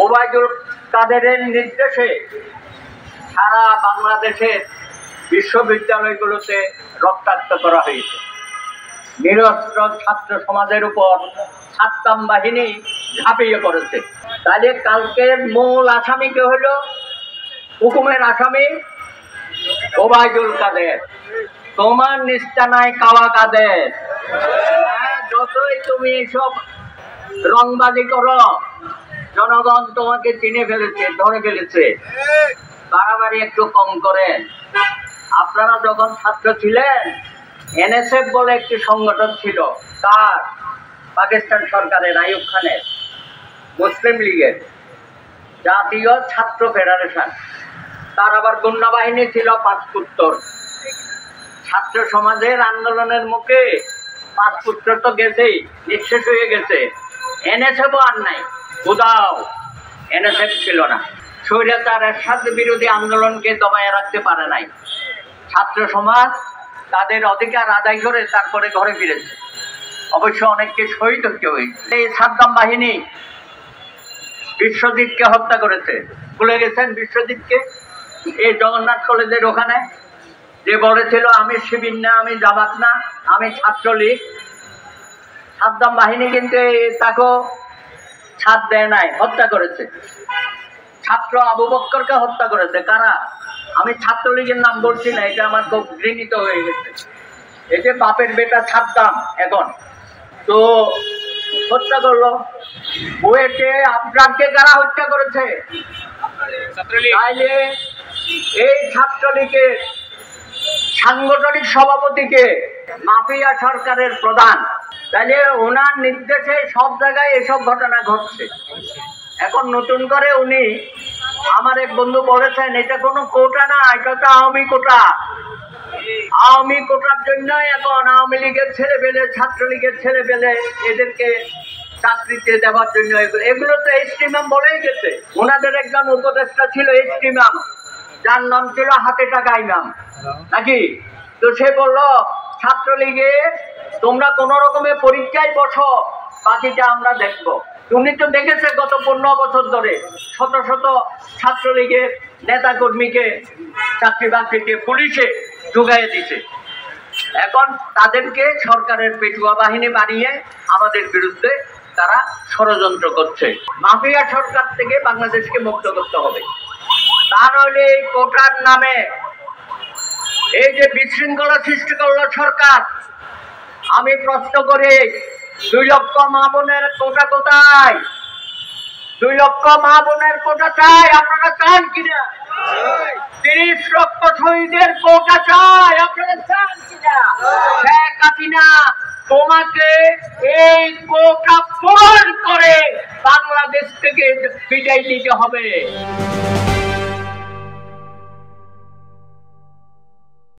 ওবায়দুল কাদেরের নির্দেশে সারা বাংলাদেশের বিশ্ববিদ্যালয়গুলোতে রক্তাক্ত করা হয়েছে। নিরস্ত্র ছাত্র সমাজের উপর সাদ্দাম বাহিনী ঝাঁপিয়ে পড়েছে। তাহলে কালকের মূল আসামিকে হলো হুকুমের আসামি ওবায়দুল কাদের। তোমার নিষ্ঠা নাই কাওয়া কাদের। যতই তুমি এসব রংবাজি করো, জনগণ তোমাকে চিনে ফেলেছে, ধরে ফেলেছে। বাড়াবাড়ি একটু কম করেন। আপনারা যখন ছাত্র ছিলেন, এনএসএফ বলে একটি সংগঠন ছিল। কার? পাকিস্তান সরকারের, আইয়ুব খানের, মুসলিম লীগের, জাতীয় ছাত্র ফেডারেশন। তার আবার গুন্ডা বাহিনী ছিল পাঁচপুত্তর। ছাত্র সমাজের আন্দোলনের মুখে পাঁচপুত্তর তো গেছেই, নিঃশেষ হয়ে গেছে। এনএসএফও আর নাই, উদাও এনএসএফ ছিল না। স্বৈরাচার এরশাদ বিরোধী আন্দোলনকে দমায়ে রাখতে পারে নাই। ছাত্র সমাজ তাদের অধিকার আদায় করে তারপরে ঘরে ফিরেছে। অবশ্য অনেককে শহীদ হতে হয়েছে। এই সাদ্দাম বাহিনী বিশ্বজিৎকে হত্যা করেছে। ভুলে গেছেন বিশ্বজিৎকে? এই জগন্নাথ কলেজের ওখানে যে বলেছিল আমি শিবির না, আমি জামাত না, আমি ছাত্রলীগ। সাদ্দাম বাহিনী কিন্তু তাকেও ছাড় দেয় নাই, হত্যা করেছে। ছাত্র আবু বক্করকে হত্যা করেছে। কারা? আমি ছাত্রলীগের নাম বলছি না, এটা আমার খুব ঘৃণিত হয়ে গেছে। এই যে বাপের বেটা সাদ্দাম এখন তো হত্যা করলো। বুয়েটে আফরানকে কারা হত্যা করেছে? তাইলে এই ছাত্রলীগের সাংগঠনিক সভাপতিকে মাফিয়া সরকারের প্রধান। তাইলে ওনার নির্দেশে সব জায়গায় এসব ঘটনা ঘটছে। এখন নতুন করে উনি, আমার এক বন্ধু বলেছেন, এটা কোনো কোটা না, এটা তো আওয়ামী কোটা। আওয়ামী কোটার জন্য এখন আওয়ামী লীগের ছেলে পেলে, ছাত্রলীগের ছেলে পেলে এদেরকে চাকরিতে দেওয়ার জন্য এগুলো তো এসটিম্যাম বলেই গেছে। ওনাদের একজন উপদেষ্টা ছিল এসটিম্যাম, যার নাম ছিল হাতে টাকা ইমাম নাকি। তো সে বললো ছাত্রলীগে তোমরা কোন রকমের পরীক্ষায় বসো, বাকিটা আমরা দেখবো। উনি তো দেখেছে গত 15 বছর ধরে শত শত ছাত্রলীগের নেতা কর্মীকে চাকরি বাকরিকে পুলিশে ঢুকাইয়ে দিছে। এখন তাদেরকে সরকারের পেটুয়া বাহিনী বানিয়ে আমাদের বিরুদ্ধে তারা ষড়যন্ত্র করছে। মাফিয়া সরকার থেকে বাংলাদেশকে মুক্ত করতে হবে। তা নইলে এই কোটার নামে এই যে বিশৃঙ্খলা সৃষ্টি করলো সরকার, আমি প্রশ্ন করি 2 লক্ষ মা বোনের কোটা কোথায়? 2 লক্ষ মা বোনের কোটা চাই, আপনারা চান কিনা? 30 লক্ষ শহীদের কোটা চাই, আপনারা চান কিনা? শেখ হাসিনা, তোমাকে এই কোটা পূরণ করে বাংলাদেশ থেকে বিদায় নিতে হবে।